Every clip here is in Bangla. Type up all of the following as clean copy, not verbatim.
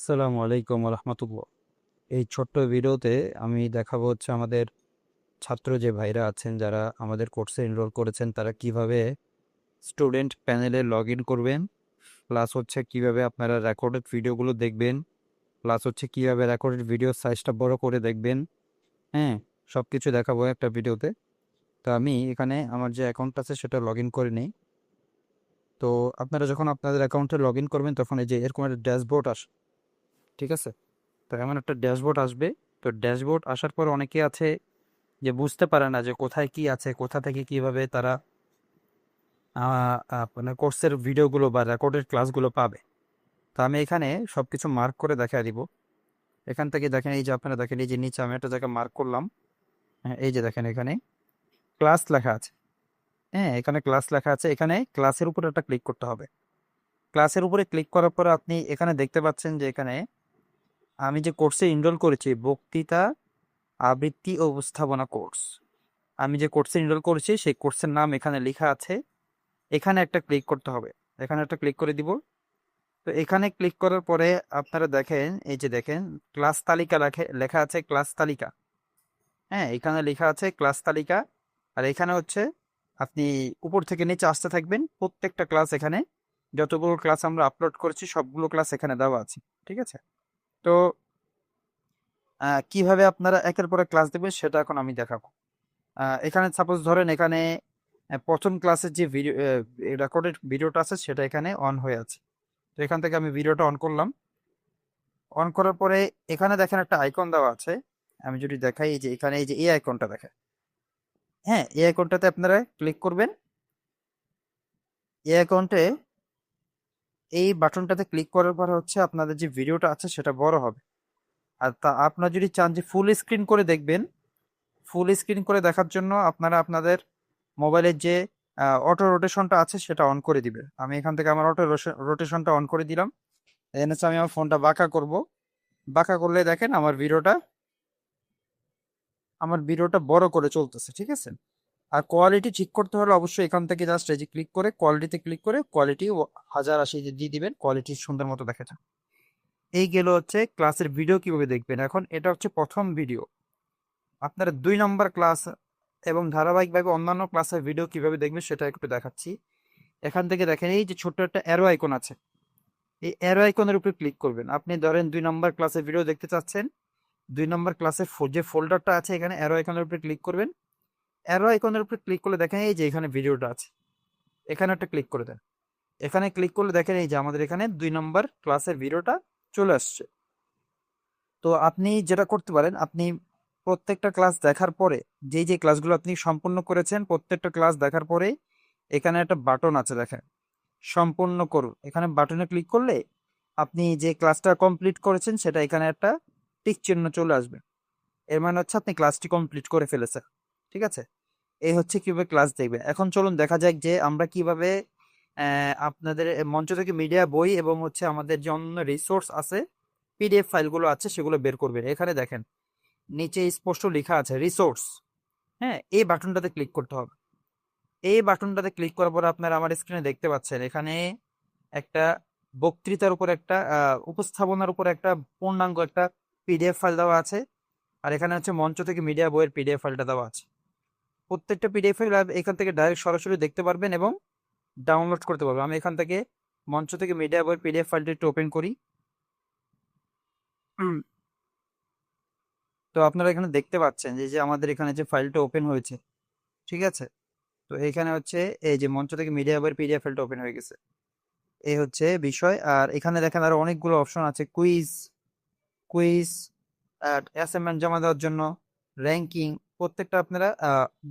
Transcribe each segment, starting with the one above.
আসসালামু আলাইকুম রহমতুল্লাহ। এই ছোট্ট ভিডিওতে আমি দেখাবো হচ্ছে আমাদের ছাত্র যে ভাইরা আছেন যারা আমাদের কোর্সে এনরোল করেছেন তারা কিভাবে স্টুডেন্ট প্যানেলে লগ ইন করবেন, প্লাস হচ্ছে কিভাবে আপনারা রেকর্ডেড ভিডিওগুলো দেখবেন, প্লাস হচ্ছে কিভাবে রেকর্ডেড ভিডিও সাইজটা বড় করে দেখবেন। হ্যাঁ, সব কিছু দেখাবো একটা ভিডিওতে। তো আমি এখানে আমার যে অ্যাকাউন্ট আছে সেটা লগ ইন করে নিই। তো আপনারা যখন আপনাদের অ্যাকাউন্টে লগ ইন করবেন তখন এই যে এরকম একটা ড্যাশবোর্ড আসে, ঠিক আছে? তো এমন একটা ড্যাশবোর্ড আসবে। তো ড্যাশবোর্ড আসার পর অনেকে আছে যে বুঝতে পারে না যে কোথায় কি আছে, কোথা থেকে কিভাবে তারা মানে কোর্সের ভিডিওগুলো বা রেকর্ডেড ক্লাসগুলো পাবে। তো আমি এখানে সব কিছু মার্ক করে দেখা দিব। এখান থেকে দেখেন, এই যে আপনারা দেখেন, এই যে নিচে আমি একটা জায়গায় মার্ক করলাম। হ্যাঁ, এই যে দেখেন এখানে ক্লাস লেখা আছে। হ্যাঁ, এখানে ক্লাস লেখা আছে, এখানে ক্লাসের উপরে একটা ক্লিক করতে হবে। ক্লাসের উপরে ক্লিক করার পর আপনি এখানে দেখতে পাচ্ছেন যে এখানে আমি যে কোর্সে এনরোল করেছি বক্তৃতা আবৃত্তি ও উপস্থাপনা কোর্স, আমি যে কোর্সে এনরোল করেছি সেই কোর্সের নাম এখানে লেখা আছে। এখানে একটা ক্লিক করতে হবে, এখানে একটা ক্লিক করে দিব। তো এখানে ক্লিক করার পরে আপনারা দেখেন, এই যে দেখেন ক্লাস তালিকা লেখা আছে ক্লাস তালিকা। হ্যাঁ, এখানে লেখা আছে ক্লাস তালিকা। আর এখানে হচ্ছে আপনি উপর থেকে নিচে আসতে থাকবেন, প্রত্যেকটা ক্লাস এখানে যতগুলো ক্লাস আমরা আপলোড করেছি সবগুলো ক্লাস এখানে দেওয়া আছে। ঠিক আছে? তো কিভাবে আপনারা একের পর এক ক্লাস দেবেন সেটা এখন আমি দেখাবো। এখানে সাপোজ ধরেন এখানে প্রথম ক্লাসের যে ভিডিও রেকর্ডেড ভিডিওটা আছে সেটা এখানে অন হয়ে আছে। তো এখান থেকে আমি ভিডিওটা অন করলাম। অন করার পরে এখানে দেখেন একটা আইকন দেওয়া আছে। আমি যদি দেখাই, এই যে এখানে এই যে এই আইকনটা দেখেন। হ্যাঁ, এই আইকনটাতে আপনারা ক্লিক করবেন। এই আইকনটে এই বাটনটাতে ক্লিক করার পর হচ্ছে আপনাদের যে ভিডিওটা আছে সেটা বড় হবে। আর তা আপনারা যদি চান যে ফুল স্ক্রিন করে দেখবেন, ফুল স্ক্রিন করে দেখার জন্য আপনারা আপনাদের মোবাইলের যে অটো রোটেশনটা আছে সেটা অন করে দিবে। আমি এখান থেকে আমার অটো রোটেশনটা অন করে দিলাম। দেন হচ্ছে আমি আমার ফোনটা বাঁকা করব। বাঁকা করলে দেখেন আমার ভিডিওটা বড় করে চলতেছে। ঠিক আছে? আর কোয়ালিটি ঠিক করতে হলে অবশ্যই এখান থেকে জাস্ট এই যে ক্লিক করে কোয়ালিটিতে ক্লিক করে কোয়ালিটি 1080 দিয়ে দিবেন, কোয়ালিটি সুন্দর মতো দেখা যায়। এই গেল হচ্ছে ক্লাসের ভিডিও কিভাবে দেখবেন। এখন এটা হচ্ছে প্রথম ভিডিও। আপনারা 2 নম্বর ক্লাস এবং ধারাবাহিকভাবে অন্যান্য ক্লাসের ভিডিও কিভাবে দেখবেন সেটা একটু দেখাচ্ছি। এখান থেকে দেখেন এই যে ছোট্ট একটা অ্যারো আইকন আছে, এই অ্যারো আইকনের উপরে ক্লিক করবেন। আপনি ধরেন 2 নম্বর ক্লাসের ভিডিও দেখতে চাচ্ছেন, 2 নম্বর ক্লাসের যে ফোল্ডারটা আছে এখানে অ্যারো আইকনের উপরে ক্লিক করবেন। অ্যারো আইকনের উপরে ক্লিক করলে দেখেন এই যে এখানে ভিডিওটা আছে, এখানে একটা ক্লিক করে দেন। এখানে ক্লিক করলে দেখেন এই যে আমাদের এখানে 2 নম্বর ক্লাসের ভিডিওটা চলে আসছে। তো আপনি যেটা করতে পারেন, আপনি প্রত্যেকটা ক্লাস দেখার পরে যেই যে ক্লাসগুলো আপনি সম্পূর্ণ করেছেন প্রত্যেকটা ক্লাস দেখার পরে এখানে একটা বাটন আছে দেখেন, সম্পূর্ণ করুন। এখানে বাটনে ক্লিক করলে আপনি যে ক্লাসটা কমপ্লিট করেছেন সেটা এখানে একটা টিক চিহ্ন চলে আসবে। এর মানে হচ্ছে আপনি ক্লাসটি কমপ্লিট করে ফেলেছেন। ঠিক আছে? এই হচ্ছে কিভাবে ক্লাস দেখবে। এখন চলুন দেখা যাক যে আমরা কিভাবে আপনাদের মঞ্চ থেকে মিডিয়া বই এবং হচ্ছে আমাদের যে অন্য রিসোর্স আছে, পিডিএফ ফাইলগুলো আছে সেগুলো বের করবেন। এখানে দেখেন নিচে স্পষ্ট লেখা আছে রিসোর্স। হ্যাঁ, এই বাটনটাতে ক্লিক করতে হবে। এই বাটনটাতে ক্লিক করার পর আপনারা আমার স্ক্রিনে দেখতে পাচ্ছেন এখানে একটা বক্তৃতার উপর একটা উপস্থাপনার উপর একটা পূর্ণাঙ্গ একটা পিডিএফ ফাইল দেওয়া আছে। আর এখানে হচ্ছে মঞ্চ থেকে মিডিয়া বইয়ের পিডিএফ ফাইলটা দেওয়া আছে। প্রত্যেকটা পিডিএফ ফাইল এখান থেকে ডাইরেক্ট সরাসরি দেখতে পারবেন এবং ডাউনলোড করতে পারবেন। আমি এখান থেকে মঞ্চ থেকে মিডিয়া বইয়ের পিডিএফ ফাইলটা একটু ওপেন করি। হুম, তো আপনারা এখানে দেখতে পাচ্ছেন যে যে আমাদের এখানে যে ফাইলটা ওপেন হয়েছে। ঠিক আছে? তো এখানে হচ্ছে এই যে মঞ্চ থেকে মিডিয়া বইয়ের পিডিএফ ফাইলটা ওপেন হয়ে গেছে। এই হচ্ছে বিষয়। আর এখানে দেখেন আরো অনেকগুলো অপশন আছে, কুইজ কুইজ অ্যাসাইনমেন্ট জমা দেওয়ার জন্য, র্যাঙ্কিং, প্রত্যেকটা আপনারা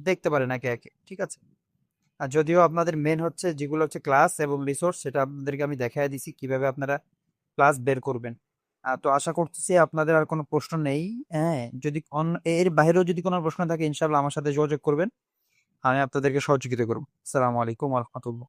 দেখতে পারেন একে একে। ঠিক আছে? আর যদিও আপনাদের মেন হচ্ছে যেগুলো হচ্ছে ক্লাস এবং রিসোর্স সেটা আপনাদেরকে আমি দেখাই দিছি কিভাবে আপনারা ক্লাস বের করবেন। তো আশা করতেছি আপনাদের আর কোনো প্রশ্ন নেই। হ্যাঁ, যদি এর বাইরেও যদি কোনো প্রশ্ন থাকে ইনশাল্লাহ আমার সাথে যোগাযোগ করবেন, আমি আপনাদেরকে সহযোগিতা করবো। আসসালামু আলাইকুম রহমতুল্লাহ।